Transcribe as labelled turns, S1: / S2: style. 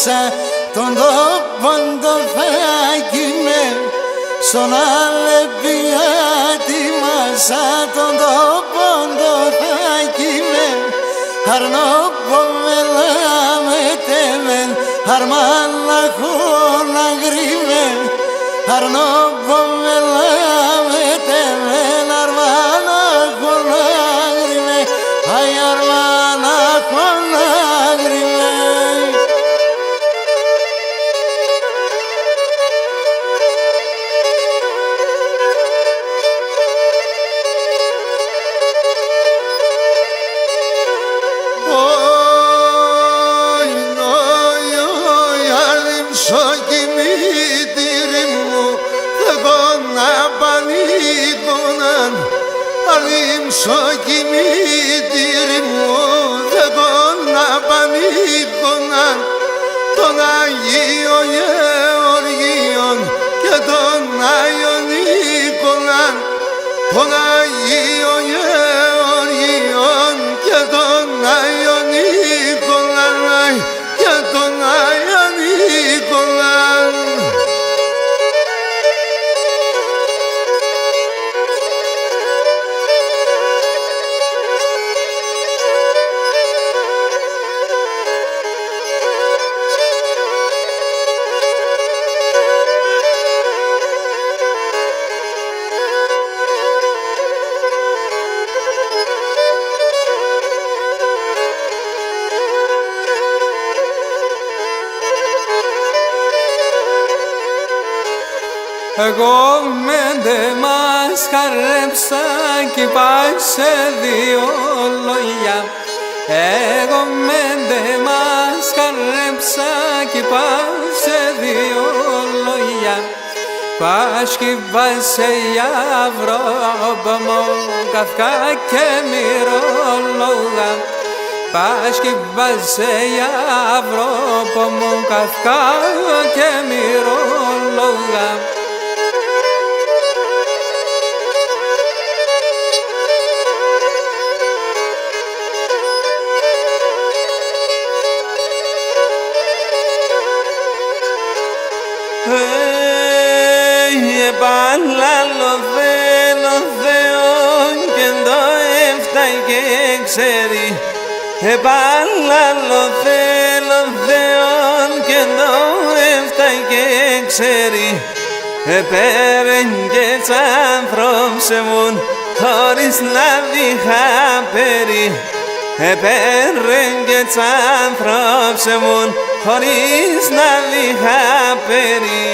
S1: μέσα τον τόπον το φάκι με στον αλεπιάτη μάσα τον τόπον το φάκι με αρνόπο με λάμετεμεν αρμάλα χώνα γρήμε αρνόπο με λάμετεμεν αρμάλα χώνα γρήμε αι αρμάλα χώνα γρήμε.
S2: Σοκιμήτηρη μου δεν κόνα πανίκοναν των Αγίων Γεωργίων και των Άγιων Νίκολαν των Αγίων Γεωργίων και των Άγιων Νίκολαν και των Άγιων Νίκολαν.
S3: Εγώ μέντε μας χαρέψα κι είπα σε δύο λόγια. Εγώ μέντε μας χαρέψα κι είπα σε δύο λόγια. Πας κι είπα σε Αυρόπομο καυκά και μυρολόγα. Πας κι είπα σε Αυρόπομο καυκά και μυρολόγα.
S2: Επαναλώ θέλω Θεό και το έφταει και ξέρει. Επαναλώ θέλω Θεό και το έφταει και ξέρει. Επέρεν και τσάνθρωψεμουν χωρίς να διχά περί. Επέρεν και τσάνθρωψεμουν χωρίς να διχά περί.